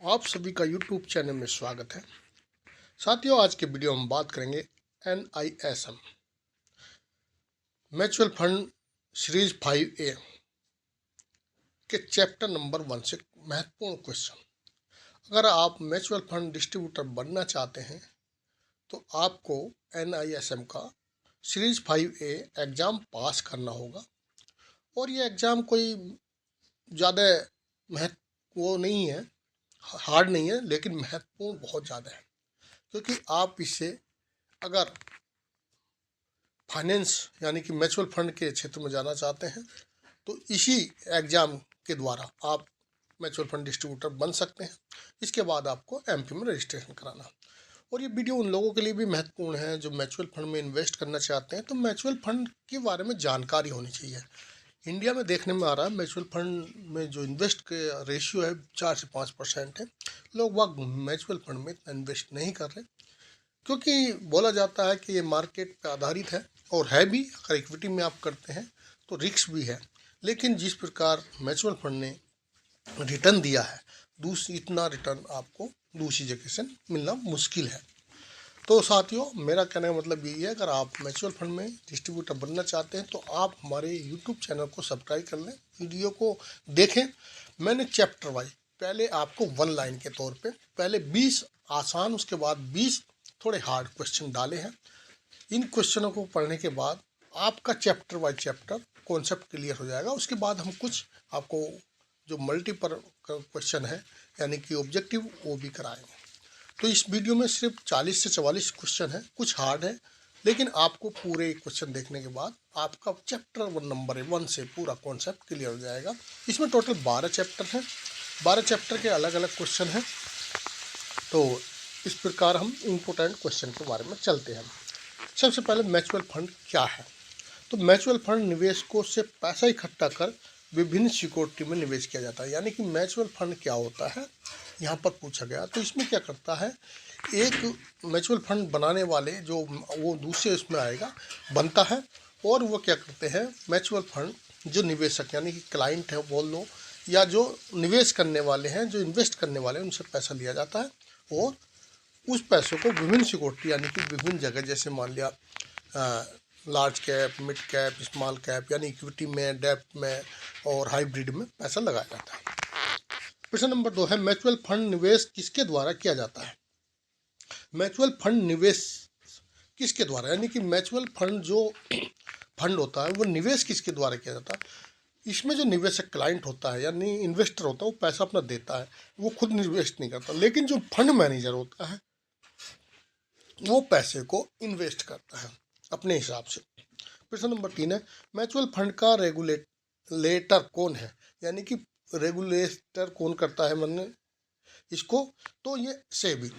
आप सभी का YouTube चैनल में स्वागत है। साथियों, आज के वीडियो में बात करेंगे NISM mutual fund series 5A के चैप्टर नंबर 1 से महत्वपूर्ण क्वेश्चन। अगर आप म्यूचुअल फंड डिस्ट्रीब्यूटर बनना चाहते हैं तो आपको NISM का सीरीज 5A एग्ज़ाम पास करना होगा। और ये एग्ज़ाम कोई ज़्यादा वो नहीं है, हार्ड नहीं है, लेकिन महत्वपूर्ण बहुत ज़्यादा है, क्योंकि आप इससे अगर फाइनेंस यानी कि म्यूचुअल फंड के क्षेत्र में जाना चाहते हैं तो इसी एग्ज़ाम के द्वारा आप म्यूचुअल फंड डिस्ट्रीब्यूटर बन सकते हैं। इसके बाद आपको MP में रजिस्ट्रेशन कराना। और ये वीडियो उन लोगों के लिए भी महत्वपूर्ण है जो म्यूचुअल फंड में इन्वेस्ट करना चाहते हैं। तो म्यूचुअल फंड के बारे में जानकारी होनी चाहिए। इंडिया में देखने में आ रहा है म्यूचुअल फंड में जो इन्वेस्ट के रेशियो है 4 से 5% है। लोग वह म्यूचुअल फंड में इतना इन्वेस्ट नहीं कर रहे, क्योंकि बोला जाता है कि ये मार्केट पे आधारित है और है भी। अगर इक्विटी में आप करते हैं तो रिस्क भी है, लेकिन जिस प्रकार म्यूचुअल फंड ने रिटर्न दिया है, इतना रिटर्न आपको दूसरी जगह से मिलना मुश्किल है। तो साथियों, मेरा कहने का मतलब यही है, अगर आप म्यूचुअल फंड में डिस्ट्रीब्यूटर बनना चाहते हैं तो आप हमारे YouTube चैनल को सब्सक्राइब कर लें, वीडियो को देखें। मैंने चैप्टर वाइज पहले आपको 1 लाइन के तौर पे पहले 20 आसान, उसके बाद 20 थोड़े हार्ड क्वेश्चन डाले हैं। इन क्वेश्चनों को पढ़ने के बाद आपका chapter wise chapter concept clear हो जाएगा। उसके बाद हम कुछ आपको जो मल्टीपल क्वेश्चन है यानी कि ऑब्जेक्टिव, वो भी कराएंगे। तो इस वीडियो में सिर्फ 40 से 44 क्वेश्चन है, कुछ हार्ड है, लेकिन आपको पूरे क्वेश्चन देखने के बाद आपका चैप्टर 1 नंबर 1 से पूरा कॉन्सेप्ट क्लियर हो जाएगा। इसमें टोटल 12 चैप्टर हैं, 12 चैप्टर के अलग अलग क्वेश्चन हैं। तो इस प्रकार हम इम्पोर्टेंट क्वेश्चन के बारे में चलते हैं। सबसे पहले म्यूचुअल फंड क्या है। तो म्यूचुअल फंड निवेशकों से पैसा इकट्ठा कर विभिन्न सिक्योरिटी में निवेश किया जाता है। यानी कि म्यूचुअल फंड क्या होता है, यहाँ पर पूछा गया। तो इसमें क्या करता है, एक म्यूचुअल फंड बनाने वाले जो वो दूसरे उसमें आएगा बनता है, और वो क्या करते हैं, म्यूचुअल फंड जो निवेशक यानी कि क्लाइंट है बोल लो, या जो निवेश करने वाले हैं, जो इन्वेस्ट करने वाले हैं, उनसे पैसा लिया जाता है और उस पैसों को विभिन्न सिक्योरिटी यानी कि विभिन्न जगह, जैसे मान लिया large cap, mid cap, small cap यानी इक्विटी में, डेब्ट में और हाइब्रिड में पैसा लगाया जाता है। प्रश्न नंबर 2 है, म्यूचुअल फंड निवेश किसके द्वारा किया जाता है। म्यूचुअल फंड निवेश किसके द्वारा, यानी कि म्यूचुअल फंड जो फंड होता है वो निवेश किसके द्वारा किया जाता है। इसमें जो निवेशक क्लाइंट होता है यानी इन्वेस्टर होता है, वो पैसा अपना देता है, वो खुद इन्वेस्ट नहीं करता, लेकिन जो फंड मैनेजर होता है वो पैसे को इन्वेस्ट करता है अपने हिसाब से। प्रश्न नंबर 3 है, म्यूचुअल फंड का रेगुलेटर कौन है, यानी कि रेगुलेटर कौन करता है मैंने इसको। तो ये सेबी,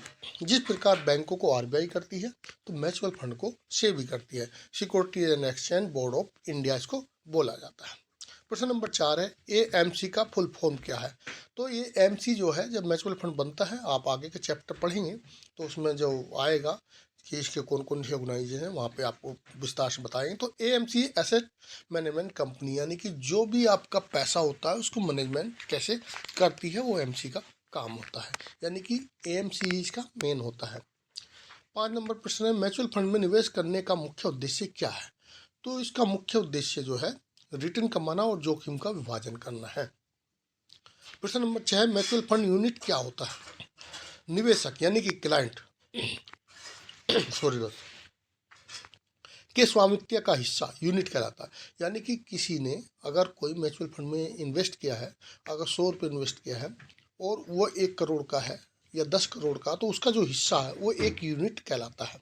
जिस प्रकार बैंकों को RBI करती है तो म्यूचुअल फंड को सेबी करती है, securities and exchange board of India इसको बोला जाता है। प्रश्न नंबर 4 है, AMC का फुल फॉर्म क्या है। तो ये AMC जो है, जब म्यूचुअल फंड बनता है, आप आगे के चैप्टर पढ़ेंगे तो उसमें जो आएगा कि इसके कौन कौन से ऑर्गेनाइजेशन हैं, वहाँ पे आपको विस्तार से बताएंगे। तो AMC एसेट मैनेजमेंट कंपनी, यानी कि जो भी आपका पैसा होता है उसको मैनेजमेंट कैसे करती है, वो AMC का काम होता है, यानी कि AMC इसका मेन होता है। 5 नंबर प्रश्न है, म्यूचुअल फंड में निवेश करने का मुख्य उद्देश्य क्या है। तो इसका मुख्य उद्देश्य जो है रिटर्न कमाना और जोखिम का विभाजन करना है। प्रश्न नंबर 6 है, म्यूचुअल फंड यूनिट क्या होता है। निवेशक यानी कि क्लाइंट के स्वामित्व का हिस्सा यूनिट कहलाता है। यानी कि किसी ने अगर कोई म्यूचुअल फंड में इन्वेस्ट किया है, अगर 100 रुपये इन्वेस्ट किया है और वो 1 करोड़ का है या 10 करोड़ का, तो उसका जो हिस्सा है वो 1 यूनिट कहलाता है।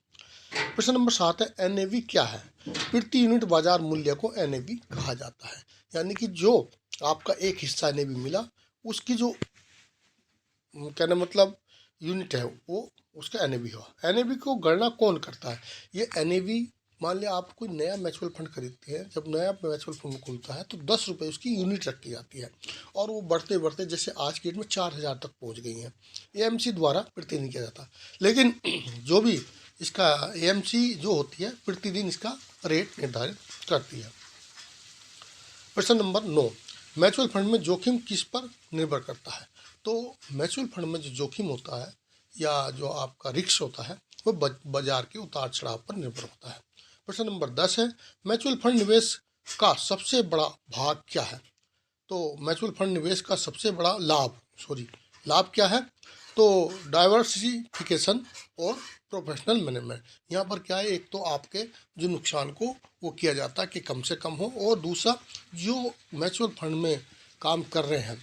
प्रश्न नंबर 7 है, NAV क्या है। प्रति यूनिट बाजार मूल्य को NAV कहा जाता है। यानी कि जो आपका एक हिस्सा NAV मिला, उसकी जो कहने मतलब यूनिट है वो उसका NAV हुआ। NAV को गणना कौन करता है। ये NAV, मान लिया आप कोई नया म्यूचुअल फंड खरीदते हैं, जब नया म्यूचुअल फंड खुलता है तो 10 रुपये उसकी यूनिट रखी जाती है, और वो बढ़ते बढ़ते जैसे आज की डेट में 4000 तक पहुंच गई हैं। AMC द्वारा प्रतिदिन किया जाता है, लेकिन जो भी इसका AMC जो होती है प्रतिदिन इसका रेट निर्धारित करती है। प्रश्न नंबर 9, म्यूचुअल फंड में जोखिम किस पर निर्भर करता है। तो म्यूचुअल फंड में जो जोखिम होता है या जो आपका रिस्क होता है वो बाजार के उतार चढ़ाव पर निर्भर होता है। प्रश्न नंबर 10 है, म्यूचुअल फंड निवेश का सबसे बड़ा भाग क्या है? तो म्यूचुअल फंड निवेश का सबसे बड़ा लाभ क्या है? तो डाइवर्सिफिकेशन और प्रोफेशनल मैनेजमेंट। यहाँ पर क्या है, एक तो आपके जो नुकसान को वो किया जाता है कि कम से कम हो, और दूसरा जो म्यूचुअल फंड में काम कर रहे हैं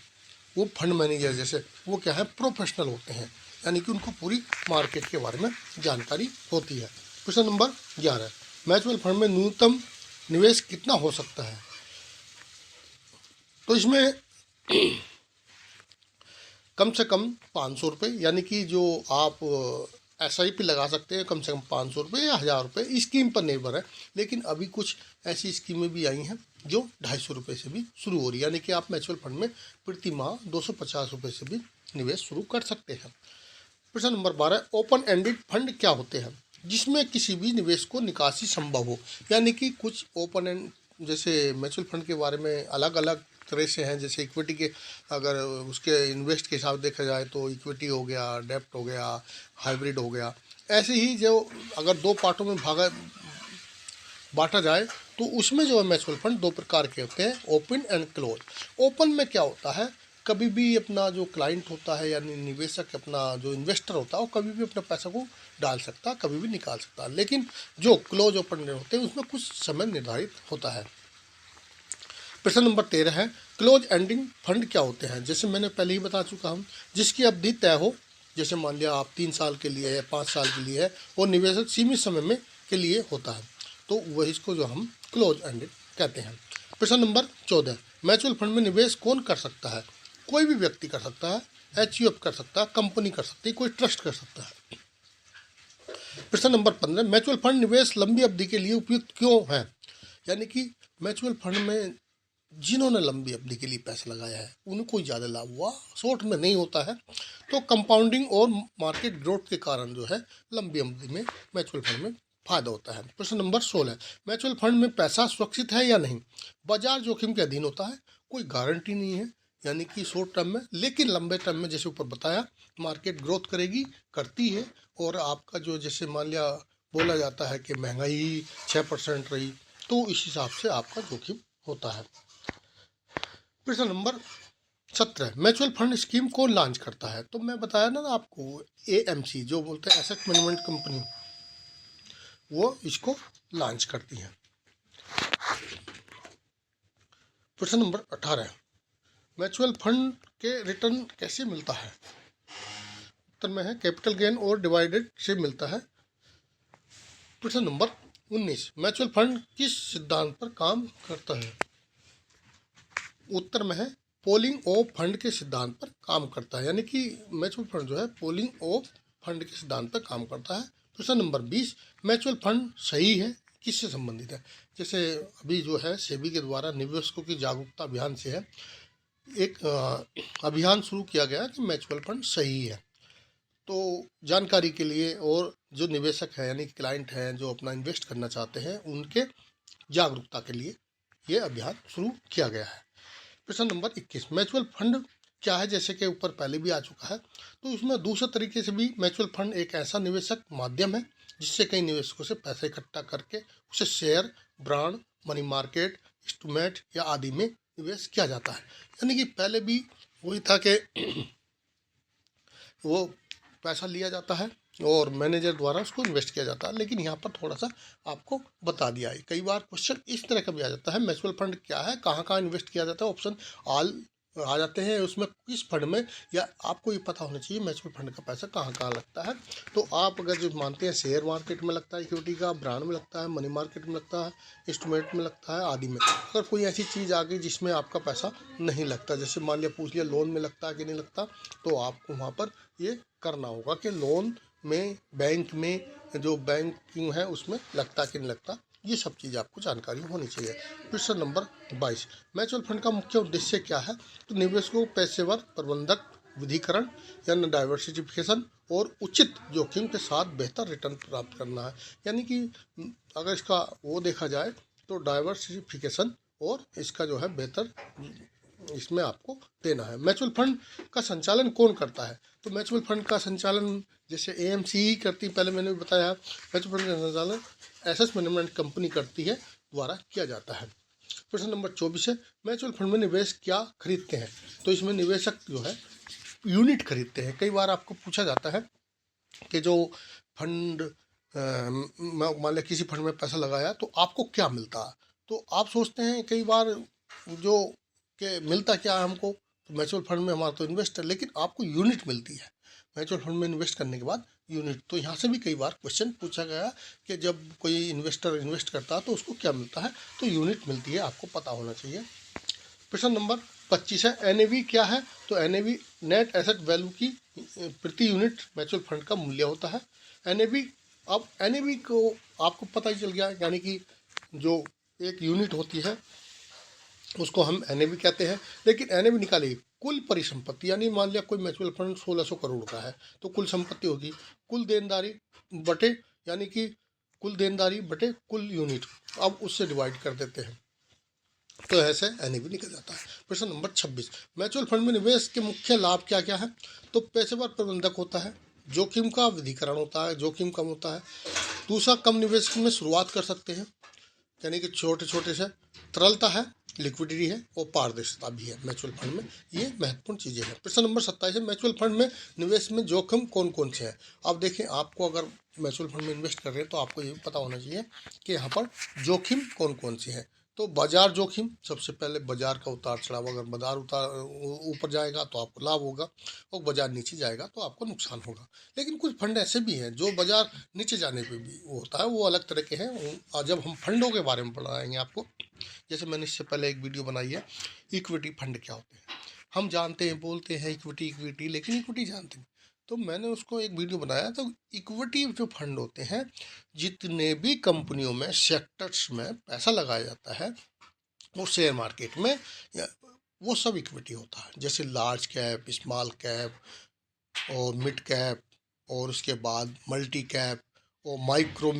वो फंड मैनेजर जैसे वो क्या है, प्रोफेशनल होते हैं, यानी कि उनको पूरी मार्केट के बारे में जानकारी होती है। क्वेश्चन नंबर 11, म्यूचुअल फंड में न्यूनतम निवेश कितना हो सकता है? तो इसमें कम से कम 500 रुपये, यानी कि जो आप SIP लगा सकते हैं कम से कम 500 रुपये या 1000 रुपये, स्कीम पर निर्भर है। लेकिन अभी कुछ ऐसी स्कीमें भी आई हैं जो 250 रुपये से भी शुरू हो रही है, यानी कि आप म्यूचुअल फंड में प्रति माह 250 रुपये से भी निवेश शुरू कर सकते हैं। प्रश्न नंबर 12, ओपन एंडेड फंड क्या होते हैं? जिसमें किसी भी निवेश को निकासी संभव हो, यानी कि कुछ ओपन एंड, जैसे म्यूचुअल फंड के बारे में अलग अलग तरह से हैं। जैसे इक्विटी के, अगर उसके इन्वेस्ट के हिसाब देखा जाए तो इक्विटी हो गया, डेप्ट हो गया, हाइब्रिड हो गया। ऐसे ही जो अगर दो पार्टों में बांटा जाए तो उसमें जो है म्यूचुअल फंड दो प्रकार के होते हैं, ओपन एंड क्लोज। ओपन में क्या होता है, कभी भी अपना जो क्लाइंट होता है यानी निवेशक, अपना जो इन्वेस्टर होता है वो कभी भी अपने पैसा को डाल सकता है, कभी भी निकाल सकता है। लेकिन जो क्लोज ओपन होते हैं उसमें कुछ समय निर्धारित होता है। प्रश्न नंबर 13 है, क्लोज एंडिंग फंड क्या होते हैं? जैसे मैंने पहले ही बता चुका हूँ, जिसकी अवधि तय हो, जैसे मान लिया आप 3 साल के लिए है, 5 साल के लिए है, और निवेशक सीमित समय में के लिए होता है, तो वह इसको जो हम क्लोज एंडेड कहते हैं। प्रश्न नंबर 14, म्यूचुअल फंड में निवेश कौन कर सकता है? कोई भी व्यक्ति कर सकता है, HUF कर सकता है, कंपनी कर सकती है, कोई ट्रस्ट कर सकता है। प्रश्न नंबर 15, म्यूचुअल फंड निवेश लंबी अवधि के लिए उपयुक्त क्यों है? यानी कि म्यूचुअल फंड में जिन्होंने लंबी अवधि के लिए पैसा लगाया है उनको ज़्यादा लाभ हुआ, शॉर्ट में नहीं होता है। तो कंपाउंडिंग और मार्केट ग्रोथ के कारण जो है लंबी अवधि में म्यूचुअल फंड में फायदा होता है। प्रश्न नंबर 16, म्यूचुअल फंड में पैसा सुरक्षित है या नहीं? बाजार जोखिम के अधीन होता है, कोई गारंटी नहीं है, यानी कि शॉर्ट टर्म में, लेकिन लंबे टर्म में जैसे ऊपर बताया मार्केट ग्रोथ करेगी, करती है, और आपका जो जैसे मान लिया बोला जाता है कि महंगाई 6% रही, तो इस हिसाब से आपका जोखिम होता है। प्रश्न नंबर 17, म्यूचुअल फंड स्कीम कौन लॉन्च करता है? तो मैं बताया ना आपको, AMC जो बोलते हैं एसेट मैनेजमेंट कंपनी, वो इसको लॉन्च करती है। प्रश्न नंबर 18, म्यूचुअल फंड के रिटर्न कैसे मिलता है? उत्तर में है कैपिटल गेन और डिवाइडेड से मिलता है। प्रश्न नंबर 19, म्यूचुअल फंड किस सिद्धांत पर काम करता है? उत्तर में है पोलिंग ऑफ फंड के सिद्धांत पर काम करता है, यानी कि म्यूचुअल फंड जो है पोलिंग ऑफ फंड के सिद्धांत पर काम करता है। प्रश्न नंबर 20, म्यूचुअल फंड सही है, किससे संबंधित है? जैसे अभी जो है सेबी के द्वारा निवेशकों की जागरूकता अभियान से है एक अभियान शुरू किया गया कि म्यूचुअल फंड सही है। तो जानकारी के लिए, और जो निवेशक है यानी क्लाइंट हैं जो अपना इन्वेस्ट करना चाहते हैं, उनके जागरूकता के लिए ये अभियान शुरू किया गया है। प्रश्न नंबर 21, म्यूचुअल फंड क्या है? जैसे कि ऊपर पहले भी आ चुका है, तो इसमें दूसरे तरीके से भी म्यूचुअल फंड एक ऐसा निवेशक माध्यम है जिससे कई निवेशकों से पैसा इकट्ठा करके उसे share, brand, money market, instrument या आदि में निवेश किया जाता है। यानी कि पहले भी वही था कि वो पैसा लिया जाता है और मैनेजर द्वारा उसको इन्वेस्ट किया जाता है, लेकिन यहाँ पर थोड़ा सा आपको बता दिया है। कई बार क्वेश्चन इस तरह का भी आ जाता है, म्यूचुअल फंड क्या है, कहाँ कहाँ इन्वेस्ट किया जाता है, ऑप्शन ऑल आ जाते हैं उसमें, किस फंड में, या आपको ये पता होना चाहिए म्यूचुअल फंड का पैसा कहाँ कहाँ लगता है। तो आप अगर जो मानते हैं शेयर मार्केट में लगता है इक्विटी का, ब्रांड में लगता है, मनी मार्केट में लगता है, इंस्ट्रूमेंट में लगता है, आदि में। अगर कोई ऐसी चीज़ आ गई जिसमें आपका पैसा नहीं लगता, जैसे मान लिया पूछ लिया लोन में लगता है कि नहीं लगता, तो आपको वहाँ पर ये करना होगा कि लोन में, बैंक में, जो बैंकिंग है उसमें लगता कि नहीं लगता, ये सब चीज़ आपको जानकारी होनी चाहिए। प्रश्न नंबर 22, म्यूचुअल फंड का मुख्य उद्देश्य क्या है? तो निवेशकों को पेशेवर प्रबंधक, विधिकरण यानी डाइवर्सिफिकेशन और उचित जोखिम के साथ बेहतर रिटर्न प्राप्त करना है। यानी कि अगर इसका वो देखा जाए तो डाइवर्सिफिकेशन और इसका जो है बेहतर इसमें आपको देना है। म्यूचुअल फंड का संचालन कौन करता है? तो म्यूचुअल फंड का संचालन जैसे एएमसी ही करती, पहले मैंने भी बताया, म्यूचुअल फंड का संचालन एसेट मैनेजमेंट कंपनी करती है, द्वारा किया जाता है। प्रश्न नंबर 24 है, म्यूचुअल फंड में निवेश क्या खरीदते हैं? तो इसमें निवेशक जो है यूनिट खरीदते हैं। कई बार आपको पूछा जाता है कि जो फंड मान लिया किसी फंड में पैसा लगाया तो आपको क्या मिलता है? तो आप सोचते हैं कई बार जो कि मिलता क्या है हमको, तो म्यूचुअल फंड में हमारा तो इन्वेस्ट है, लेकिन आपको यूनिट मिलती है म्यूचुअल फंड में इन्वेस्ट करने के बाद, यूनिट। तो यहाँ से भी कई बार क्वेश्चन पूछा गया कि जब कोई इन्वेस्टर इन्वेस्ट करता है तो उसको क्या मिलता है, तो यूनिट मिलती है, आपको पता होना चाहिए। प्रश्न नंबर 25 है, एनएवी क्या है? तो एनएवी नेट एसेट वैल्यू की प्रति यूनिट म्यूचुअल फंड का मूल्य होता है। एनएवी, अब एनएवी को आपको पता ही चल गया, यानी कि जो एक यूनिट होती है उसको हम एनएवी कहते हैं। लेकिन एनएवी निकालिए कुल परिसंपत्ति, यानी मान लिया कोई म्यूचुअल फंड 1600 करोड़ का है, तो कुल संपत्ति होगी कुल देनदारी बटे, यानी कि कुल देनदारी बटे कुल यूनिट, अब उससे डिवाइड कर देते हैं, तो ऐसे एनएवी निकल जाता है। प्रश्न नंबर 26, म्यूचुअल फंड में निवेश के मुख्य लाभ क्या क्या है? तो पेशेवर प्रबंधक होता है, जोखिम का विधिकरण होता है, जोखिम कम होता है। दूसरा, कम निवेश में शुरुआत कर सकते हैं, यानी कि छोटे छोटे से। तरलता है, लिक्विडिटी है और पारदर्शिता भी है म्यूचुअल फंड में, ये महत्वपूर्ण चीज़ें हैं। प्रश्न नंबर 27 है, म्यूचुअल फंड में निवेश में जोखिम कौन कौन से हैं? अब देखिए, आपको अगर म्यूचुअल फंड में इन्वेस्ट कर रहे हैं तो आपको ये भी पता होना चाहिए कि यहाँ पर जोखिम कौन कौन से हैं। तो बाजार जोखिम, सबसे पहले बाजार का उतार चढ़ाव, अगर बाजार ऊपर जाएगा तो आपको लाभ होगा और बाजार नीचे जाएगा तो आपको नुकसान होगा। लेकिन कुछ फंड ऐसे भी हैं जो बाजार नीचे जाने पे भी वो होता है, वो अलग तरह के हैं। और जब हम फंडों के बारे में पढ़ाएंगे आपको, जैसे मैंने इससे पहले एक वीडियो बनाई है, इक्विटी फंड क्या होते हैं। हम जानते हैं, बोलते हैं इक्विटी इक्विटी, लेकिन इक्विटी जानते हैं। तो मैंने उसको एक वीडियो बनाया, तो इक्विटी जो फंड होते हैं, जितने भी कंपनियों में सेक्टर्स में पैसा लगाया जाता है वो शेयर मार्केट में, वो सब इक्विटी होता है। जैसे लार्ज कैप, स्मॉल कैप और मिड कैप, और उसके बाद मल्टी कैप और माइक्रो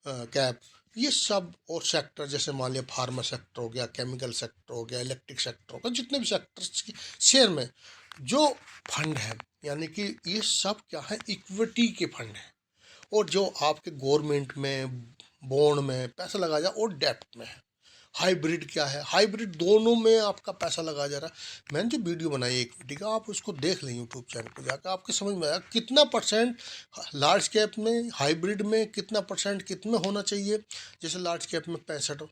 कैप, ये सब। और सेक्टर जैसे मान लिया फार्मा सेक्टर हो गया, केमिकल सेक्टर हो गया, इलेक्ट्रिक सेक्टर हो गया, जितने भी सेक्टर्स के शेयर में जो फंड है, यानी कि ये सब क्या है, इक्विटी के फंड हैं। और जो आपके गवर्नमेंट में, बॉन्ड में पैसा लगाया जाए, और डेप्ट में है। हाइब्रिड क्या है, हाइब्रिड दोनों में आपका पैसा लगाया जा रहा है। मैंने जो वीडियो बनाई है इक्विटी का, आप उसको देख लें यूट्यूब चैनल पर जाकर, आपके समझ में आएगा कितना परसेंट लार्ज कैप में, हाइब्रिड में कितना परसेंट कितने होना चाहिए। जैसे लार्ज कैप में 65,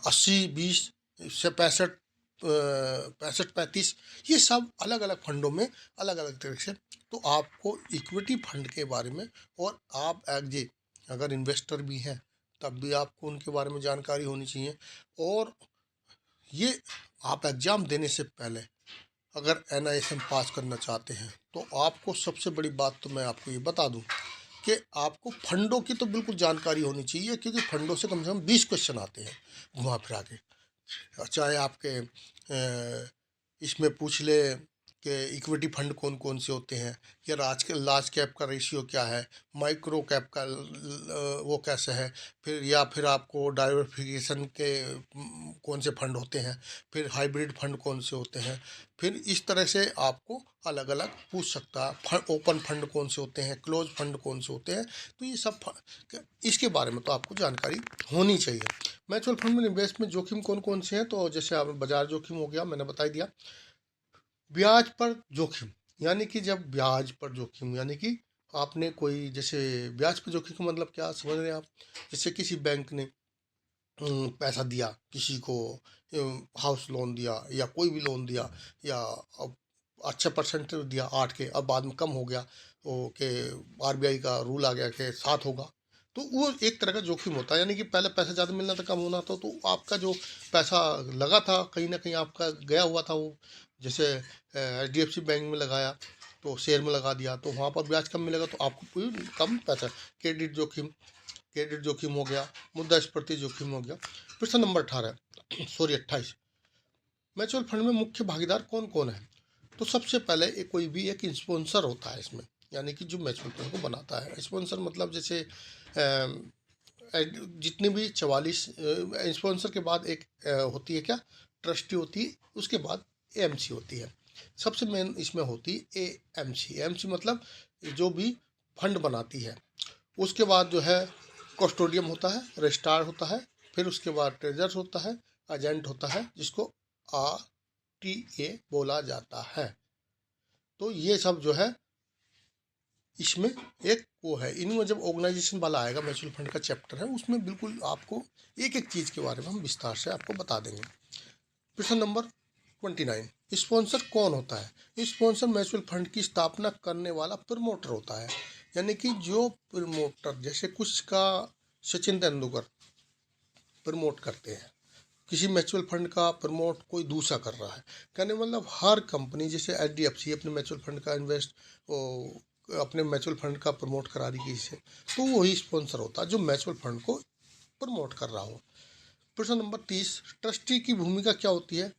80-20 से 65-35, ये सब अलग अलग फंडों में अलग अलग तरीके से। तो आपको इक्विटी फंड के बारे में, और आप अगर इन्वेस्टर भी हैं तब भी आपको उनके बारे में जानकारी होनी चाहिए। और ये आप एग्ज़ाम देने से पहले अगर NISM पास करना चाहते हैं तो आपको सबसे बड़ी बात तो मैं आपको ये बता दूं कि आपको फंडों की तो बिल्कुल जानकारी होनी चाहिए, क्योंकि फंडों से कम 20 क्वेश्चन आते हैं घुमा फिरा के। चाहे आपके इसमें पूछ ले कि इक्विटी फंड कौन कौन से होते हैं, या लार्ज कैप का रेशियो क्या है, माइक्रो कैप का वो कैसे है, फिर आपको डाइवर्सिफिकेशन के कौन से फंड होते हैं, फिर हाइब्रिड फंड कौन से होते हैं, फिर इस तरह से आपको अलग अलग पूछ सकता है। ओपन फंड कौन से होते हैं, क्लोज फंड कौन से होते हैं, तो ये सब इसके बारे में तो आपको जानकारी होनी चाहिए। म्यूचुअल फंड में निवेश में जोखिम कौन कौन से हैं? तो जैसे आप बाजार जोखिम हो गया, मैंने बता दिया। ब्याज पर जोखिम, यानी कि जब ब्याज पर जोखिम, यानी कि आपने कोई, जैसे ब्याज पर जोखिम का मतलब क्या समझ रहे हैं आप? जैसे किसी बैंक ने पैसा दिया किसी को, हाउस लोन दिया या कोई भी लोन दिया, या अच्छा परसेंट दिया 8 के, अब बाद में कम हो गया, वो कि RBI का रूल आ गया कि 7 होगा, तो वो एक तरह का जोखिम होता है। यानी कि पहले पैसा ज़्यादा मिलना था, कम होना था, तो आपका जो पैसा लगा था कहीं ना कहीं आपका गया हुआ था, वो जैसे HDFC बैंक में लगाया तो शेयर में लगा दिया, तो वहाँ पर ब्याज कम मिलेगा, तो आपको कोई कम पैसा। क्रेडिट जोखिम हो गया, मुद्रास्फीति जोखिम हो गया। प्रश्न नंबर 28, म्यूचुअल फंड में मुख्य भागीदार कौन कौन है? तो सबसे पहले कोई भी एक स्पॉन्सर होता है इसमें, यानी कि जो म्यूचुअल फंड को बनाता है। स्पॉन्सर मतलब जैसे जितने भी 44 स्पॉन्सर के बाद एक होती है क्या, ट्रस्टी होती है, उसके बाद एएमसी होती है। सबसे मेन इसमें होती है एएमसी। एएमसी मतलब जो भी फंड बनाती है। उसके बाद जो है कस्टोडियम होता है, रजिस्ट्रार होता है, फिर उसके बाद ट्रेजर होता है, एजेंट होता है, जिसको RTA बोला जाता है। तो ये सब जो है इसमें एक वो है। इनमें जब ऑर्गेनाइजेशन वाला आएगा, म्यूचुअल फंड का चैप्टर है, उसमें बिल्कुल आपको एक एक चीज़ के बारे में हम विस्तार से आपको बता देंगे। प्रश्न नंबर 29, स्पॉन्सर कौन होता है? स्पॉन्सर म्यूचुअल फंड की स्थापना करने वाला प्रमोटर होता है। यानी कि जो प्रमोटर, जैसे कुछ का सचिन तेंदुलकर प्रमोट करते हैं, किसी म्यूचुअल फंड का प्रमोट कोई दूसरा कर रहा है। कहने मतलब हर कंपनी, जैसे HDFC अपने म्यूचुअल फंड का अपने म्यूचुअल फंड का प्रमोट करा रही किसी से, तो वही स्पॉन्सर होता है जो म्यूचुअल फंड को प्रमोट कर रहा हो। प्रश्न नंबर 30, ट्रस्टी की भूमिका क्या होती है?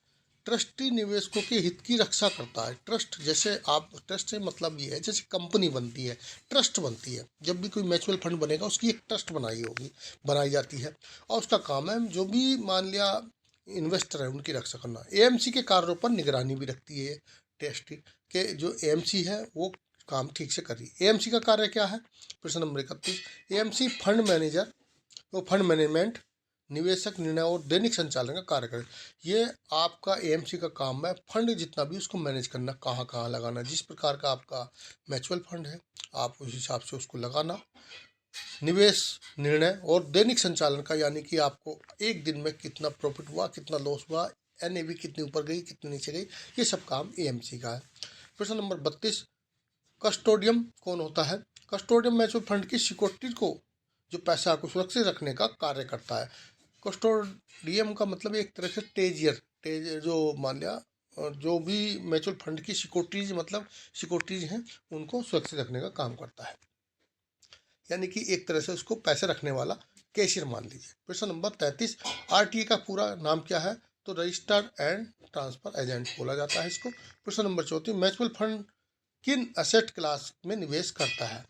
ट्रस्टी निवेशकों के हित की रक्षा करता है। ट्रस्ट, जैसे आप ट्रस्ट से मतलब ये है, जैसे कंपनी बनती है, ट्रस्ट बनती है। जब भी कोई म्यूचुअल फंड बनेगा उसकी एक ट्रस्ट बनाई जाती है, और उसका काम है जो भी मान लिया इन्वेस्टर है उनकी रक्षा करना। एएमसी के कार्यों पर निगरानी भी रखती है ट्रस्टी के। जो एएमसी है वो काम ठीक से कर रही है। एएमसी का कार्य क्या है? प्रश्न नंबर 31, एएमसी फंड मैनेजर, वो फंड मैनेजमेंट, निवेशक निर्णय और दैनिक संचालन का कार्य करें। ये आपका एएमसी का काम है, फंड जितना भी उसको मैनेज करना, कहाँ कहाँ लगाना। जिस प्रकार का आपका म्यूचुअल फंड है आप उस हिसाब से उसको लगाना। निवेश निर्णय और दैनिक संचालन का, यानी कि आपको एक दिन में कितना प्रॉफिट हुआ, कितना लॉस हुआ, NAV कितनी ऊपर गई, कितनी नीचे गई, ये सब काम एएमसी का है। प्रश्न नंबर 32, कस्टोडियम कौन होता है? कस्टोडियम म्यूचुअल फंड की सिक्योरिटी को, जो पैसा को सुरक्षित रखने का कार्य करता है। कस्टोडियम का मतलब एक तरह से टेजियर जो मान लिया, जो भी म्यूचुअल फंड की सिक्योरिटीज हैं उनको सुरक्षित रखने का काम करता है। यानी कि एक तरह से उसको पैसे रखने वाला कैशियर मान लीजिए। प्रश्न नंबर 33, RTA का पूरा नाम क्या है? तो रजिस्टर्ड एंड ट्रांसफर एजेंट बोला जाता है इसको। प्रश्न नंबर 34, म्यूचुअल फंड किन असेट क्लास में निवेश करता है?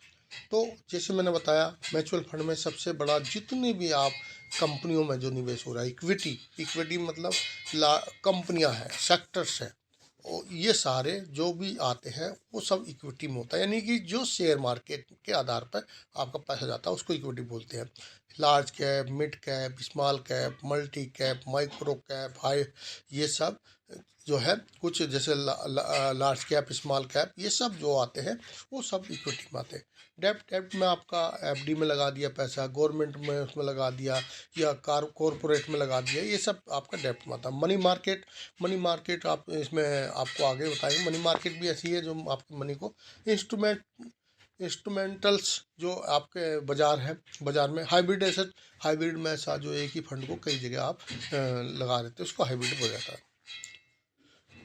तो जैसे मैंने बताया, म्यूचुअल फंड में सबसे बड़ा, जितने भी आप कंपनियों में जो निवेश हो रहा है, इक्विटी मतलब कंपनियां हैं, सेक्टर्स हैं, और ये सारे जो भी आते हैं वो सब इक्विटी में होता है। यानी कि जो शेयर मार्केट के आधार पर आपका पैसा जाता है उसको इक्विटी बोलते हैं। Large cap, mid cap, small cap, multi cap, micro cap, high, ये सब जो है कुछ जैसे लार्ज कैप, स्मॉल कैप, ये सब जो आते हैं वो सब इक्विटी में आते हैं। डेब्ट में आपका FD में लगा दिया पैसा, गवर्नमेंट में उसमें लगा दिया, या कॉरपोरेट में लगा दिया, ये सब आपका डेब्ट में आता है। मनी मार्केट आप इसमें आपको आगे बताएंगे। मनी मार्केट भी ऐसी है जो आपकी मनी को इंस्ट्रूमेंटल्स, जो आपके बाजार में हाइब्रिड में ऐसा जो एक ही फंड को कई जगह आप लगा देते हैं, उसको हाइब्रिड बोला जाता है।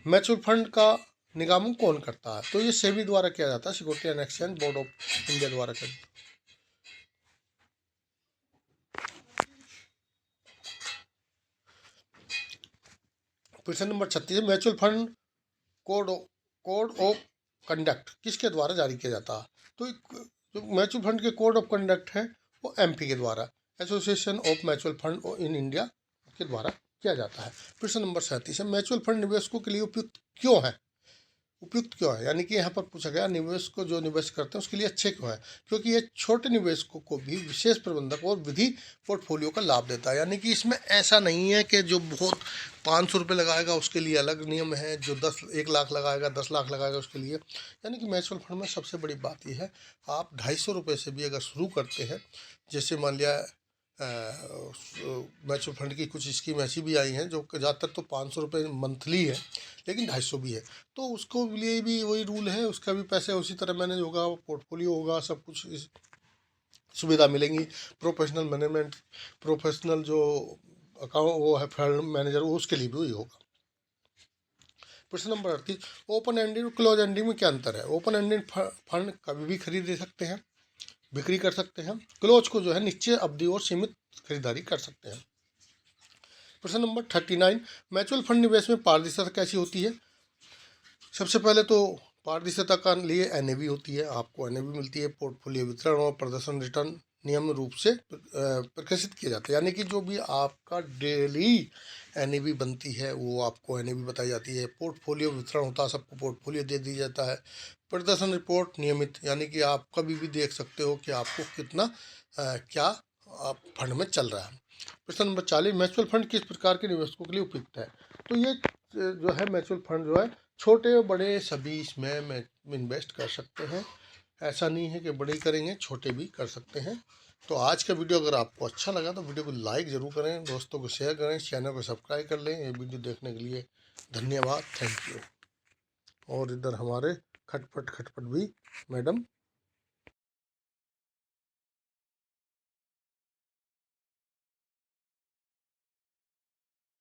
म्यूचुअल फंड का निगमन कौन करता है? तो ये सेबी द्वारा किया जाता है, security and exchange board of India द्वारा किया। प्रश्न number 36, mutual fund code of conduct किसके द्वारा जारी किया जाता है? तो जो म्यूचुअल फंड के कोड ऑफ कंडक्ट है वो MP के द्वारा, association of mutual fund in India के द्वारा किया जाता है। प्रश्न नंबर 37 है, म्यूचुअल फंड निवेशकों के लिए उपयुक्त क्यों है? यानी कि यहाँ पर पूछा गया निवेशक जो निवेश करते हैं उसके लिए अच्छे क्यों है? क्योंकि ये छोटे निवेशकों को भी विशेष प्रबंधक और विधि पोर्टफोलियो का लाभ देता है। यानी कि इसमें ऐसा नहीं है कि जो बहुत 500 रुपये लगाएगा उसके लिए अलग नियम है, जो 1 लाख लगाएगा, 10 लाख लगाएगा उसके लिए। यानी कि म्यूचुअल फंड में सबसे बड़ी बात यह है, आप 250 रुपये से भी अगर शुरू करते हैं, जैसे मान लिया म्यूचुअल फंड की कुछ स्कीम ऐसी भी आई हैं जो ज़्यादातर तो 500 रुपये मंथली है, लेकिन 250 भी है, तो उसको लिए भी वही रूल है, उसका भी पैसे उसी तरह मैनेज होगा, पोर्टफोलियो होगा, सब कुछ सुविधा मिलेंगी। प्रोफेशनल जो अकाउंट वो है फंड मैनेजर, उसके लिए भी वही होगा। प्रश्न नंबर 38, ओपन एंडेड और क्लोज एंडेड में क्या अंतर है? ओपन एंडेड फंड कभी भी खरीद सकते हैं, बिक्री कर सकते हैं। क्लोज को जो है निश्चित अवधि और सीमित खरीदारी कर सकते हैं। प्रश्न नंबर 39, म्यूचुअल फंड निवेश में पारदर्शिता कैसी होती है? सबसे पहले तो पारदर्शिता का लिए NAV होती है, आपको NAV मिलती है, पोर्टफोलियो वितरण और प्रदर्शन रिटर्न नियमित रूप से प्रकाशित किए जाते हैं। यानी कि जो भी आपका डेली एनएबी बनती है वो आपको एनएबी बताई जाती है। पोर्टफोलियो वितरण होता है, सबको पोर्टफोलियो दे दिया जाता है। प्रदर्शन रिपोर्ट नियमित, यानी कि आप कभी भी देख सकते हो कि आपको कितना क्या आप फंड में चल रहा है। प्रश्न नंबर 40, म्यूचुअल फंड किस प्रकार के निवेशकों के लिए उपयुक्त है? तो ये जो है म्यूचुअल फंड जो है छोटे बड़े सभी इसमें इन्वेस्ट कर सकते हैं। ऐसा नहीं है कि बड़े ही करेंगे, छोटे भी कर सकते हैं। तो आज का वीडियो अगर आपको अच्छा लगा तो वीडियो को लाइक ज़रूर करें, दोस्तों को शेयर करें, चैनल को सब्सक्राइब कर लें। ये वीडियो देखने के लिए धन्यवाद, थैंक यू। और इधर हमारे खटपट भी मैडम